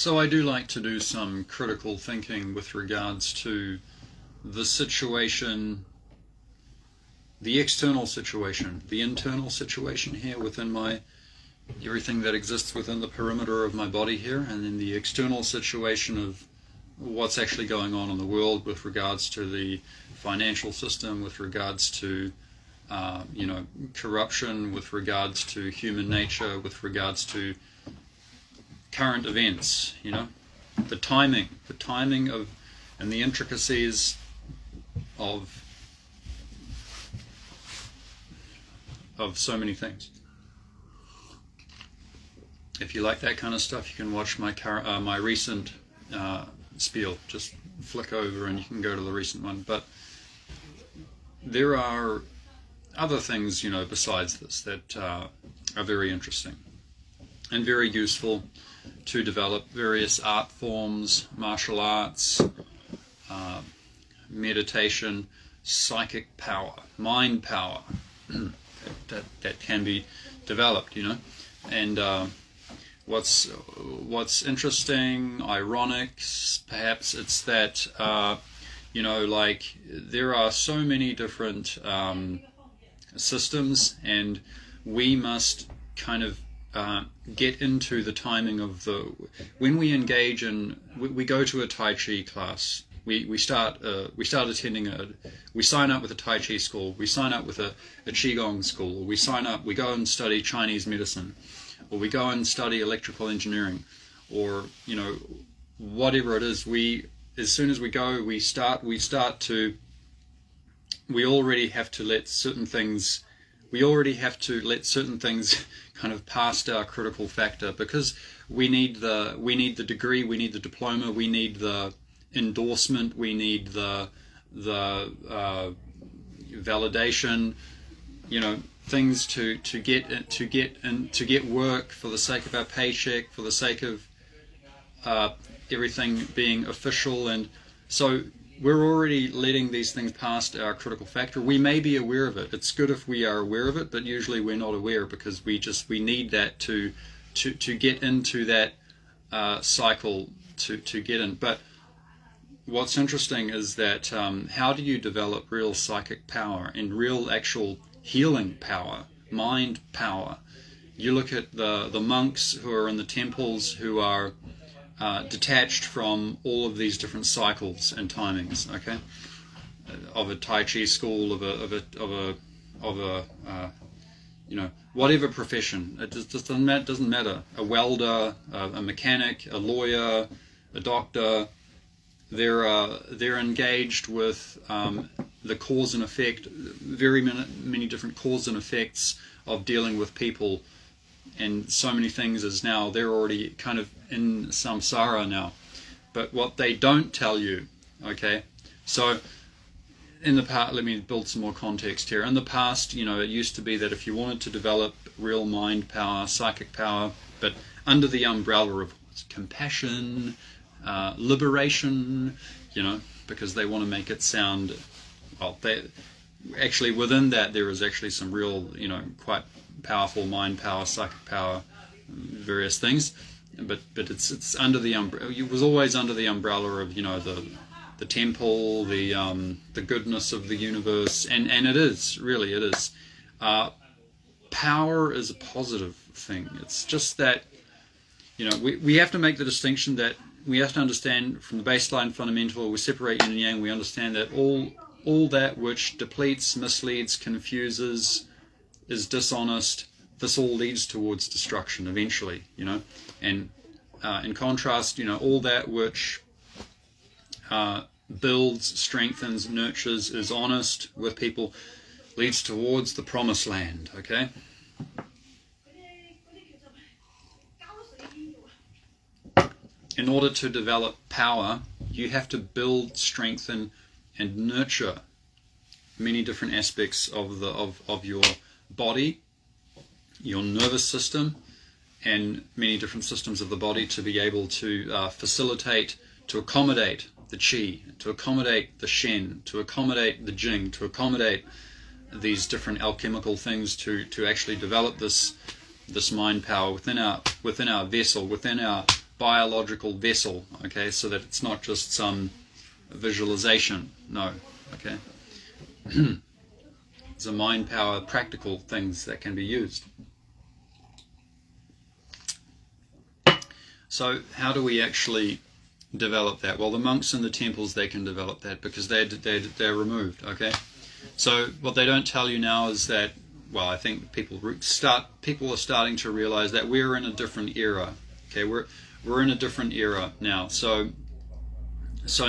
So I do like to do some critical thinking with regards to the situation, the external situation, the internal situation here within my everything that exists within the perimeter of my body here, and then the external situation of what's actually going on in the world with regards to the financial system, with regards to corruption, with regards to human nature, with regards to current events, the timing of, and the intricacies of so many things. If you like that kind of stuff, you can watch my recent spiel. Just flick over and you can go to the recent one. But there are other things, besides this that are very interesting and very useful to develop various art forms, martial arts, meditation, psychic power, mind power that can be developed, and what's interesting, ironic, perhaps, it's that like there are so many different systems, and we must kind of get into the timing of when we engage in, we go to a Tai Chi class, we start attending we sign up with a Tai Chi school, we sign up with a Qigong school, we go and study Chinese medicine, or we go and study electrical engineering, or whatever it is. As soon as we go, we already have to let certain things kind of past our critical factor, because we need the degree, we need the diploma, we need the endorsement, we need the validation, things to get work for the sake of our paycheck, for the sake of everything being official. And so we're already letting these things past our critical factor. We may be aware of it. It's good if we are aware of it, but usually we're not aware, because we need that to get into that cycle to get in. But what's interesting is that how do you develop real psychic power and real actual healing power, mind power? You look at the monks who are in the temples, who are detached from all of these different cycles and timings, okay, of a Tai Chi school, of a whatever profession. It just doesn't matter. A welder, a mechanic, a lawyer, a doctor. They're engaged with the cause and effect, very many different cause and effects of dealing with people, and so many things. As now they're already kind of in samsara now. But what they don't tell you, okay, so in the past, let me build some more context here. In the past, it used to be that if you wanted to develop real mind power, psychic power, but under the umbrella of compassion, liberation, because they want to make it sound, well, actually within that there is actually some real, quite powerful mind power, psychic power, various things, but it's under the umbrella. It was always under the umbrella of the temple, the goodness of the universe, and it is really, it is. Power is a positive thing. It's just that we have to make the distinction that we have to understand from the baseline fundamental. We separate yin and yang. We understand that all that which depletes, misleads, confuses, is dishonest, this all leads towards destruction eventually, and in contrast, all that which builds, strengthens, nurtures, is honest with people, leads towards the promised land, okay? In order to develop power, you have to build, strengthen, and nurture many different aspects of your body, your nervous system, and many different systems of the body to be able to facilitate, to accommodate the qi, to accommodate the shen, to accommodate the jing, to accommodate these different alchemical things, to actually develop this mind power within our vessel, within our biological vessel, okay, so that it's not just some visualization. No, okay. It's a mind power, practical things that can be used. So how do we actually develop that? Well, the monks in the temples, they can develop that because they're removed, okay? So what they don't tell you now is that, well, I think people are starting to realize that we're in a different era, okay? We're in a different era now. So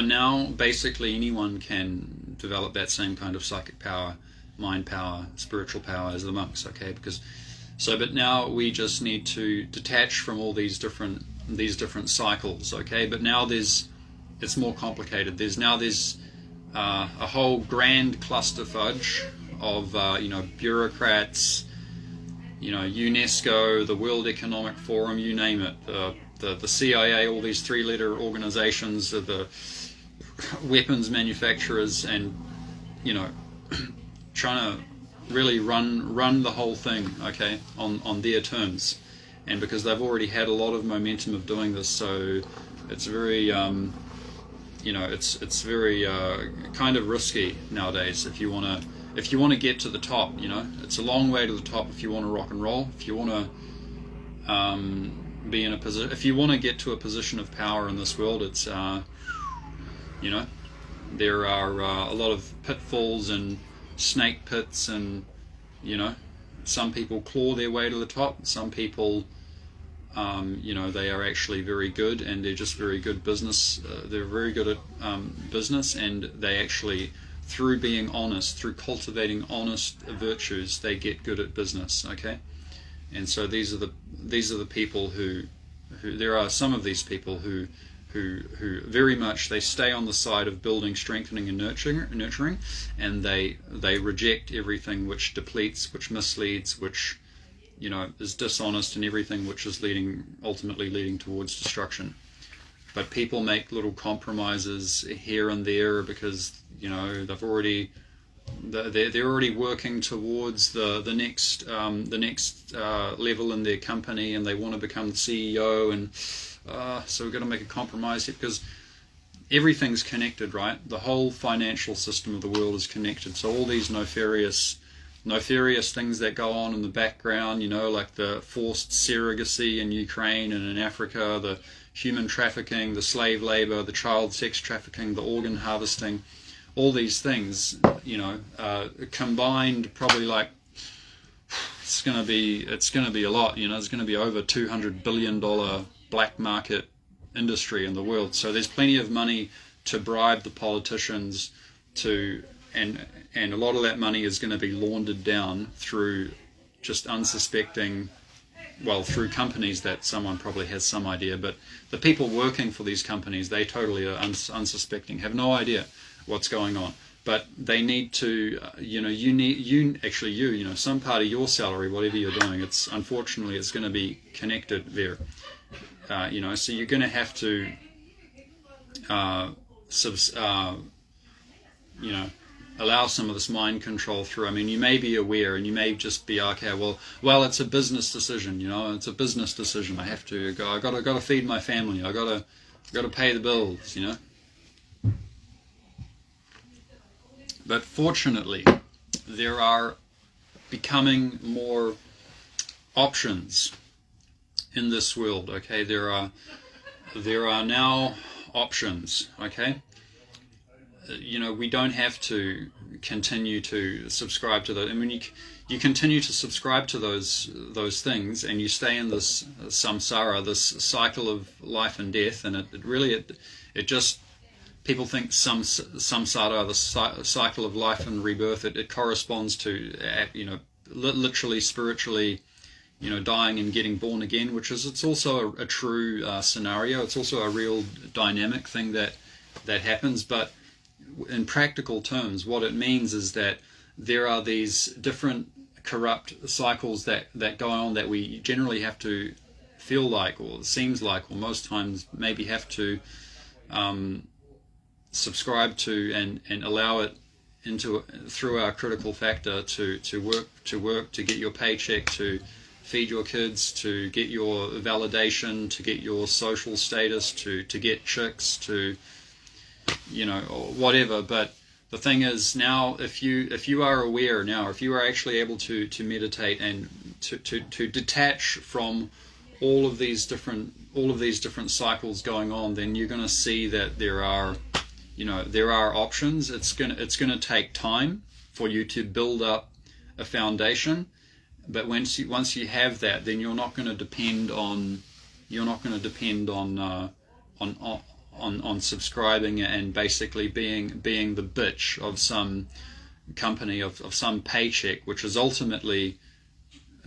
now basically anyone can develop that same kind of psychic power, mind power, spiritual power as the monks, okay? But now we just need to detach from all these different cycles, okay? But now it's more complicated. There's a whole grand clusterfudge of bureaucrats, UNESCO, the World Economic Forum, you name it, the CIA, all these three-letter organizations, the weapons manufacturers, and trying to really run the whole thing, okay, on their terms. And because they've already had a lot of momentum of doing this, so it's very it's very kind of risky nowadays. If you want to get to the top, it's a long way to the top. If you want to rock and roll, if you want to be in a position, if you want to get to a position of power in this world, it's there are a lot of pitfalls and snake pits, and some people claw their way to the top. Some people, they are actually very good, and they're just very good business. They're very good at business, and they actually, through being honest, through cultivating honest virtues, they get good at business. Okay, and so these are the people who there are some of these people who very much, they stay on the side of building, strengthening, and nurturing, and they reject everything which depletes, which misleads, which is dishonest, and everything which is ultimately leading towards destruction. But people make little compromises here and there because they're already working towards the next level in their company, and they want to become the CEO, and so we've got to make a compromise here because everything's connected, right? The whole financial system of the world is connected. So all these nefarious things that go on in the background, like the forced surrogacy in Ukraine and in Africa, the human trafficking, the slave labor, the child sex trafficking, the organ harvesting, all these things, combined, probably it's going to be a lot. It's going to be over $200 billion black market industry in the world. So there's plenty of money to bribe the politicians and a lot of that money is going to be laundered down through just unsuspecting, through companies that someone probably has some idea, but the people working for these companies, they totally are unsuspecting, have no idea what's going on. But they need to, some part of your salary, whatever you're doing, unfortunately it's going to be connected there. So you're going to have to, allow some of this mind control through. I mean, you may be aware, and you may just be, okay, well, it's a business decision. It's a business decision. I have to go. I got to feed my family. I got to pay the bills. But fortunately, there are becoming more options in this world. Okay, there are now options. Okay. We don't have to continue to subscribe to those. I mean, you continue to subscribe to those things, and you stay in this samsara, this cycle of life and death. And it just, people think samsara, the cycle of life and rebirth, it corresponds to literally, spiritually, dying and getting born again, it's also a true scenario. It's also a real dynamic thing that happens, but in practical terms, what it means is that there are these different corrupt cycles that go on that we generally have to feel like, or seems like, or most times maybe have to subscribe to and allow it through our critical factor to work, to get your paycheck, to feed your kids, to get your validation, to get your social status, to get chicks, to, you know, or whatever. But the thing is, now if you are aware now, if you are actually able to meditate and to detach from all of these different cycles going on, then you're going to see that there are options. It's gonna take time for you to build up a foundation, but once you have that, then you're not going to depend on subscribing and basically being the bitch of some company, of some paycheck, which is ultimately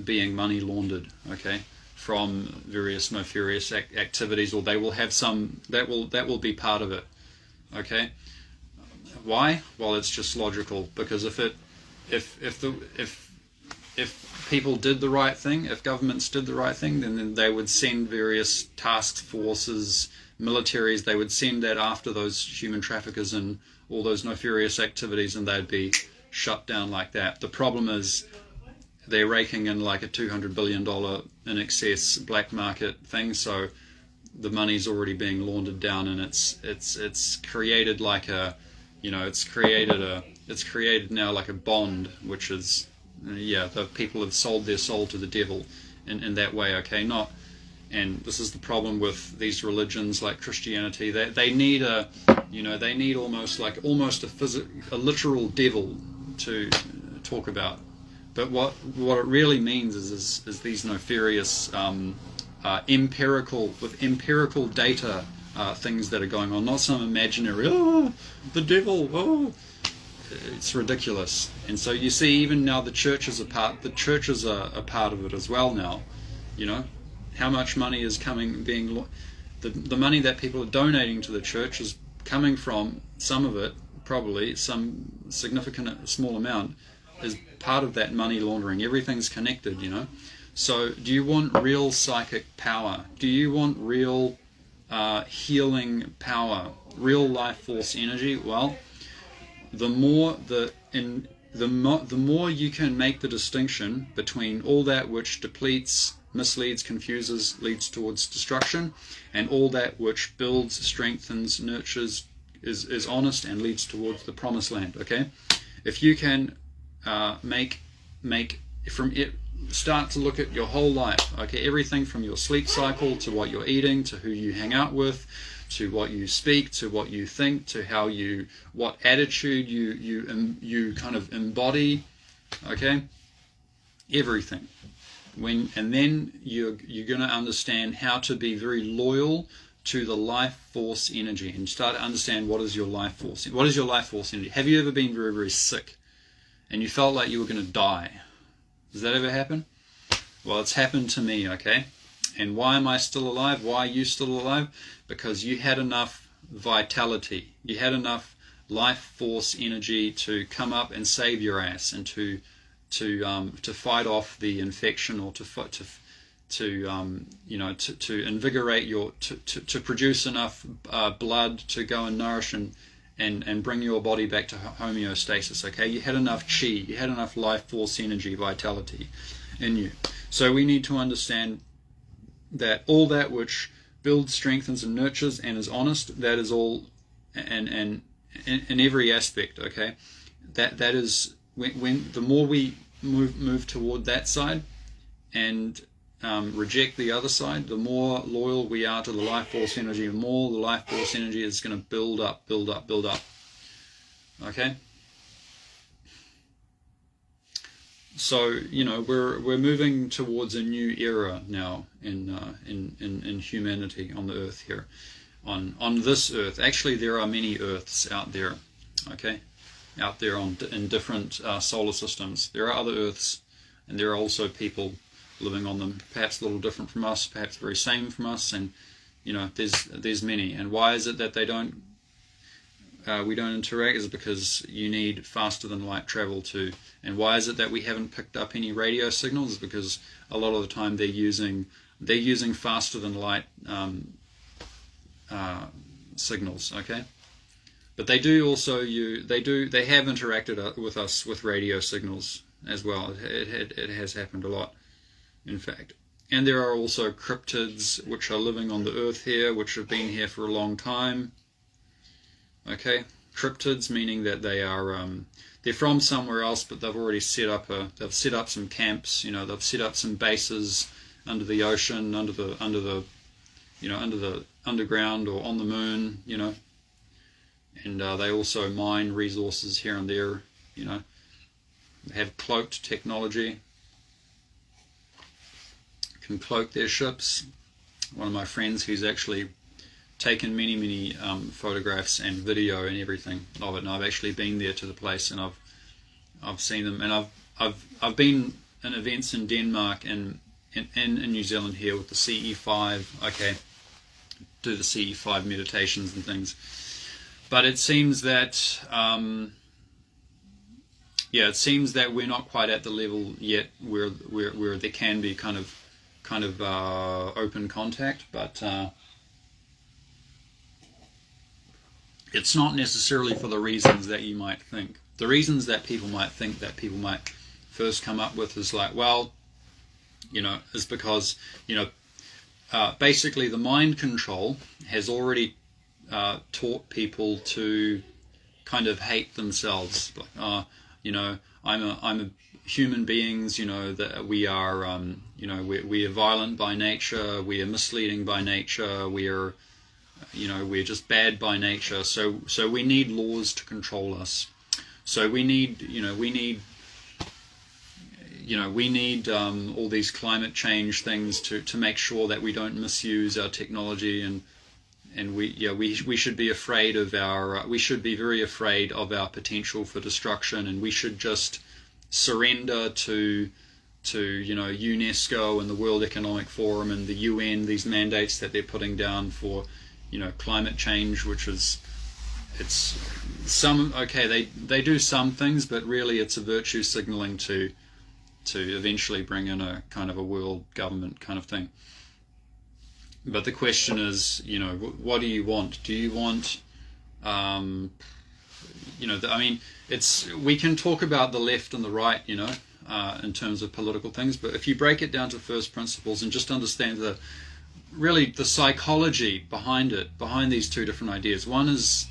being money laundered, okay, from various nefarious activities, or they will have some that will be part of it, okay. Why? Well, it's just logical, because if people did the right thing, if governments did the right thing, then they would send various task forces, militaries, they would send that after those human traffickers and all those nefarious activities, and they'd be shut down like that. The problem is they're raking in like a $200 billion in excess black market thing, so the money's already being laundered down, and it's created like a, you know, it's created now like a bond, which is, the people have sold their soul to the devil in that way, okay. Not, and this is the problem with these religions like Christianity. They need almost a literal devil to talk about. But what it really means is these nefarious empirical data things that are going on, not some imaginary, the devil, it's ridiculous. And so you see, even now the churches are part of it as well now. You know, how much money is the money that people are donating to the church is coming from, some of it, probably some significant small amount, is part of that money laundering. Everything's connected, you know. So do you want real psychic power? Do you want real healing power, real life force energy? Well, the more you can make the distinction between all that which depletes, misleads, confuses, leads towards destruction, and all that which builds, strengthens, nurtures, is honest and leads towards the promised land, okay. If you can make from it, start to look at your whole life, okay, everything from your sleep cycle to what you're eating, to who you hang out with, to what you speak, to what you think, to what attitude you kind of embody, okay, everything. And then you're going to understand how to be very loyal to the life force energy, and start to understand what is your life force. What is your life force energy? Have you ever been very, very sick and you felt like you were going to die? Does that ever happen? Well, it's happened to me, okay? And why am I still alive? Why are you still alive? Because you had enough vitality. You had enough life force energy to come up and save your ass, and to fight off the infection, or to invigorate to produce enough blood to go and nourish and bring your body back to homeostasis, okay? You had enough chi, you had enough life force energy, vitality in you. So we need to understand that all that which builds, strengthens, and nurtures and is honest, that is all, and in every aspect, okay? That is, when the more we move toward that side and reject the other side, the more loyal we are to the life force energy, the more the life force energy is going to build up. Okay? So, you know, we're moving towards a new era now in humanity on the earth here. On this earth. Actually, there are many earths out there, okay? Out there in different solar systems. There are other earths, and there are also people living on them, perhaps a little different from us, perhaps very same from us, and you know, there's many. And why is it that we don't interact? Is because you need faster than light travel to. And why is it that we haven't picked up any radio signals? Is because a lot of the time they're using faster than light signals, okay? But they do also they have interacted with us with radio signals as well. It has happened a lot. in fact. And there are also cryptids which are living on the earth here, which have been here for a long time. Okay, cryptids meaning that they are they're from somewhere else, but they've already set up some camps. They've set up some bases under the ocean, under the underground or on the moon. And they also mine resources here and there. They have cloaked technology. Can cloak their ships. One of my friends who's actually taken many photographs and video and everything of it, and I've actually been there to the place, and I've seen them, and I've been in events in Denmark and in New Zealand here with the CE5. Okay, do the CE5 meditations and things, but it seems that it seems that we're not quite at the level yet where there can be kind of open contact, but it's not necessarily for the reasons that you might think. The reasons that people might think that people might first come up with is like, well, is because, basically the mind control has already taught people to kind of hate themselves. Like, I'm a human beings, that we are, we are violent by nature, we are misleading by nature, we're just bad by nature. So we need laws to control us. So we need all these climate change things to make sure that we don't misuse our technology, and we should be afraid of we should be very afraid of our potential for destruction, and we should just surrender to UNESCO and the World Economic Forum and the UN, these mandates that they're putting down for climate change, which is they do some things, but really it's a virtue signaling to eventually bring in a kind of a world government kind of thing. But the question is, what do you want? Do you want we can talk about the left and the right, in terms of political things, but if you break it down to first principles and just understand the psychology behind these two different ideas. One is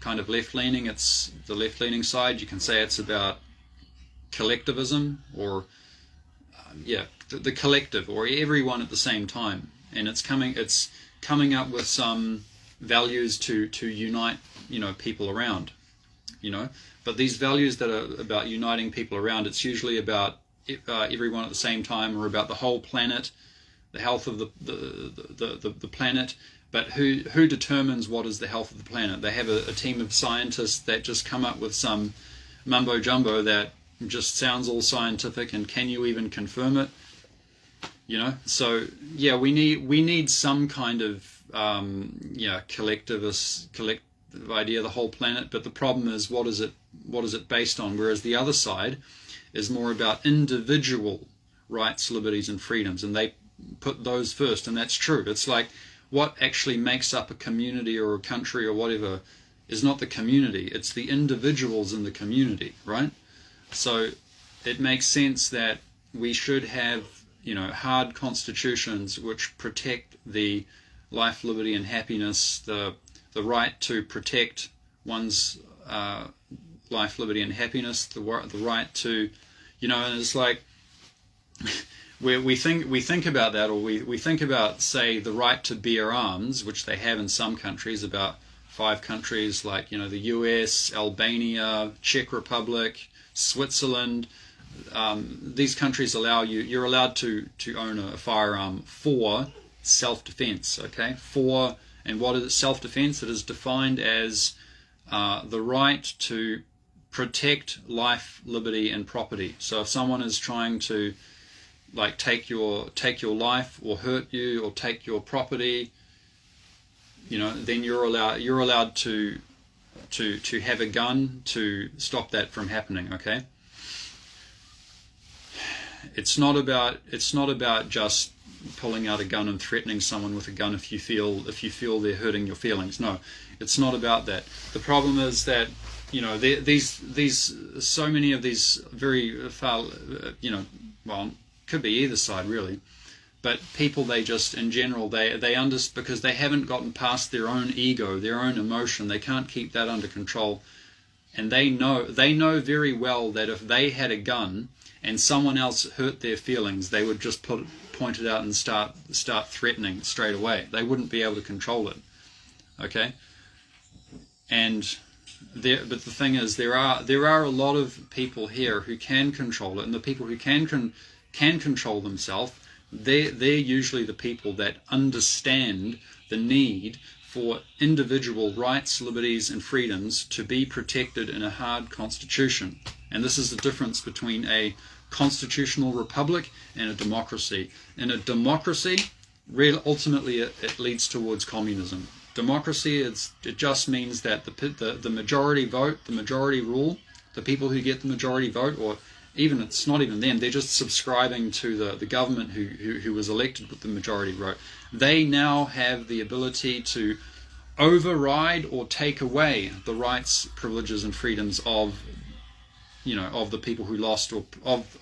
kind of left-leaning. It's the left-leaning side. You can say it's about collectivism, or the collective, or everyone at the same time, and it's coming up with some values to unite people around, but these values that are about uniting people around, it's usually about everyone at the same time, or about the whole planet, the health of the planet. But who determines what is the health of the planet? They have a team of scientists that just come up with some mumbo jumbo that just sounds all scientific, and can you even confirm it? So we need some kind of collective idea of the whole planet. But the problem is, what is it based on? Whereas the other side is more about individual rights, liberties, and freedoms, and they put those first. And that's true. It's like, what actually makes up a community or a country or whatever is not the community, it's the individuals in the community, right? So it makes sense that we should have hard constitutions which protect the life, liberty, and happiness, the right to protect one's life, liberty, and happiness, the right to, and it's like, we think about that, or we think about, say, the right to bear arms, which they have in some countries, about 5 countries like the US, Albania, Czech Republic, Switzerland. These countries allow you're allowed to own a firearm for self-defense. Okay, and what is self-defense? It is defined as the right to protect life, liberty, and property. So if someone is trying to take your life, or hurt you, or take your property, then you're allowed to have a gun to stop that from happening. Okay. It's not about just pulling out a gun and threatening someone with a gun if you feel they're hurting your feelings. No, it's not about that. The problem is that these so many of these very far could be either side really. But people, they just, in general, they because they haven't gotten past their own ego, their own emotion. They can't keep that under control. And they know very well that if they had a gun and someone else hurt their feelings, they would just point it out and start threatening straight away. They wouldn't be able to control it. Okay? But the thing is, there are a lot of people here who can control it, and the people who can control themselves, they're usually the people that understand the need for individual rights, liberties, and freedoms to be protected in a hard constitution. And this is the difference between a constitutional republic and a democracy. In a democracy, ultimately it leads towards communism. Democracy, it just means that the majority vote, the majority rule, the people who get the majority vote, or even it's not even them, they're just subscribing to the government who was elected with the majority vote. They now have the ability to override or take away the rights, privileges, and freedoms of the people who lost, or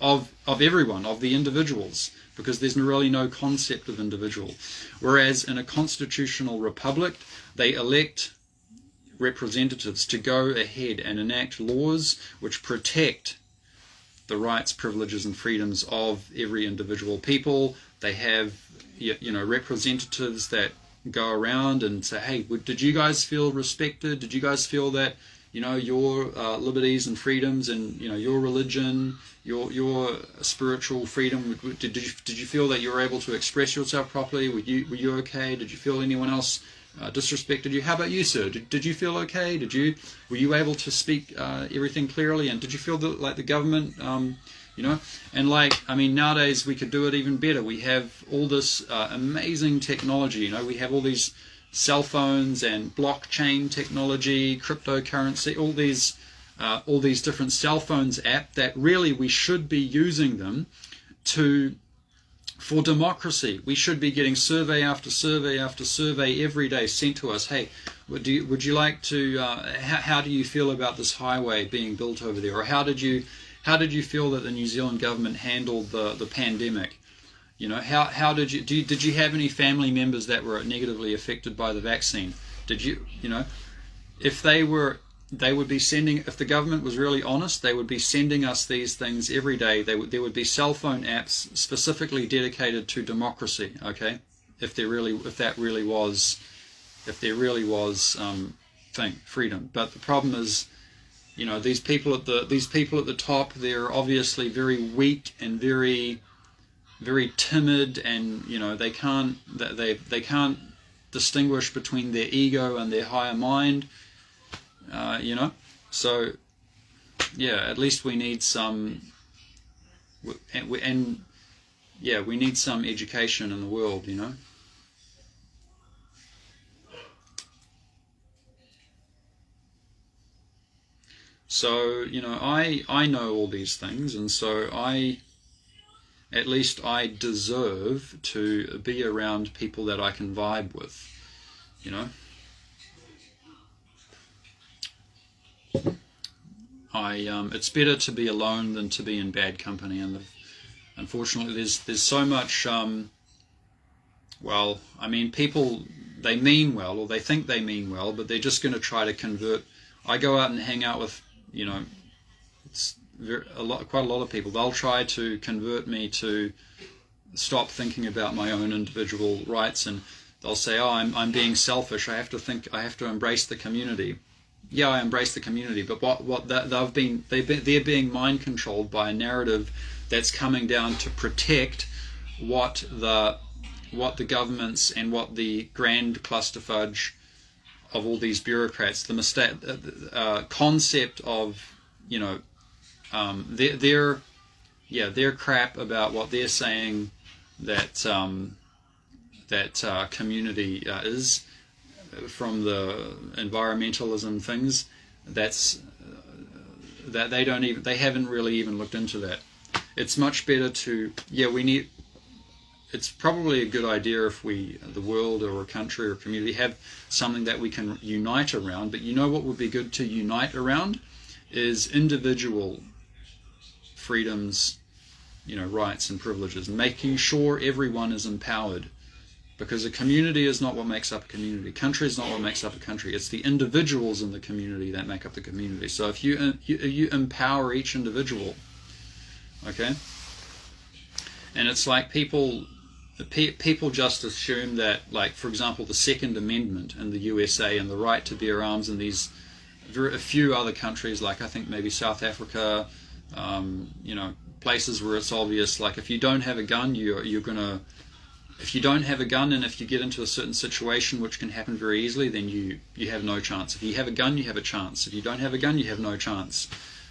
of everyone, of the individuals, because there's really no concept of individual. Whereas in a constitutional republic, they elect representatives to go ahead and enact laws which protect the rights, privileges, and freedoms of every individual people. They have representatives that go around and say, hey, did you guys feel respected? Did you guys feel that your liberties and freedoms, and your religion, your spiritual freedom, did you feel that you were able to express yourself properly? Were you okay? Did you feel anyone else disrespected you? How about you, sir? Did you feel okay? Were you able to speak everything clearly? And did you feel that, like, the government, and nowadays we could do it even better. We have all this amazing technology. We have all these cell phones and blockchain technology, cryptocurrency, all these different cell phones app that really we should be using them for democracy. We should be getting survey after survey after survey every day sent to us. Hey, would you like to? How do you feel about this highway being built over there? Or how did you feel that the New Zealand government handled the pandemic? How did you have any family members that were negatively affected by the vaccine? If they would be sending, if the government was really honest, they would be sending us these things every day. There would be cell phone apps specifically dedicated to democracy. Okay, if there really was freedom. But the problem is, these people at the top, they're obviously very weak and very, very timid, and they can't distinguish between their ego and their higher mind. So at least we need some, we need some education in the world. So I know all these things, and so at least I deserve to be around people that I can vibe with, it's better to be alone than to be in bad company, and unfortunately there's so much, people, they mean well, or they think they mean well, but they're just going to try to convert. I go out and hang out with, quite a lot of people. They'll try to convert me to stop thinking about my own individual rights, and they'll say, "Oh, I'm being selfish. I have to embrace the community." Yeah, I embrace the community, but they're being mind controlled by a narrative that's coming down to protect what the governments and what the grand clusterfudge of all these bureaucrats, the concept of their crap about what they're saying that community is, from the environmentalism things, that they haven't really even looked into that. It's much better to it's probably a good idea if the world or a country or a community, have something that we can unite around. But what would be good to unite around is individual freedoms rights and privileges, making sure everyone is empowered. Because a community is not what makes up a community. Country is not what makes up a country. It's the individuals in the community that make up the community. So if you empower each individual, okay? And it's like people just assume that, like, for example, the Second Amendment in the USA and the right to bear arms in a few other countries, like I think maybe South Africa, places where it's obvious, like if you don't have a gun, if you don't have a gun, and if you get into a certain situation, which can happen very easily, then you have no chance. If you have a gun, you have a chance. If you don't have a gun, you have no chance.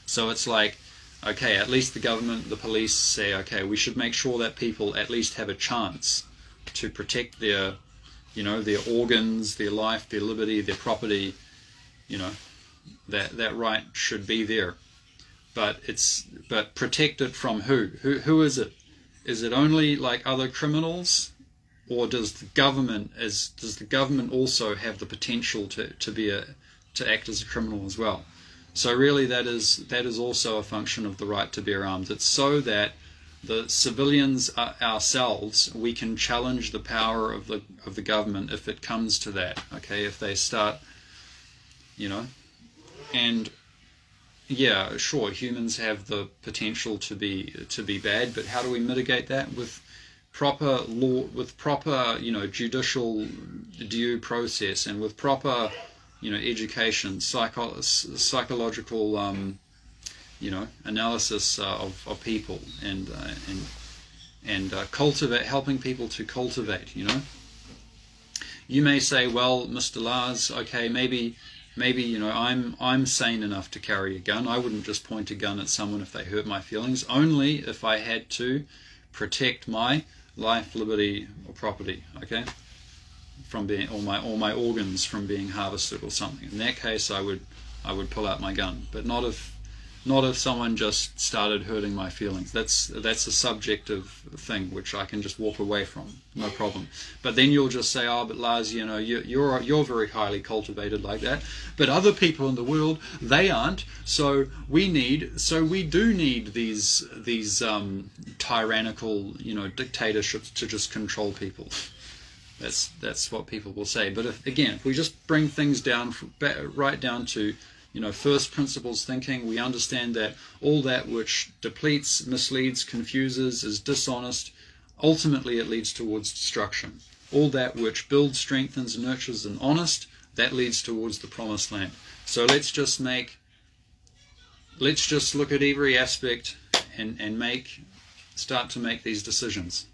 So it's like, okay, at least the government, the police say, okay, we should make sure that people at least have a chance to protect their organs, their life, their liberty, their property. That right should be there. But protect it from who? Who is it? Is it only like other criminals, or does the government also have the potential to act as a criminal as well? So really, that is also a function of the right to bear arms. It's so that the civilians ourselves, we can challenge the power of the government if it comes to that. Okay, if they start, and yeah, sure, humans have the potential to be bad, but how do we mitigate that? With proper law, with proper judicial due process, and with proper education, psychological analysis of people, and helping people to cultivate. You may say, well, Mr. Lars, okay, maybe I'm sane enough to carry a gun. I wouldn't just point a gun at someone if they hurt my feelings, only if I had to protect my life, liberty, or property, okay, from being, or my organs from being harvested or something. In that case, I would pull out my gun, but not if someone just started hurting my feelings. That's a subjective thing which I can just walk away from, no problem. But then you'll just say, oh, but Lars, you're very highly cultivated like that. But other people in the world, they aren't. So we do need these tyrannical dictatorships to just control people. That's what people will say. But if we just bring things down right down to first principles thinking, we understand that all that which depletes, misleads, confuses, is dishonest, ultimately it leads towards destruction. All that which builds, strengthens, nurtures, and honest, that leads towards the promised land. So let's just look at every aspect and start to make these decisions.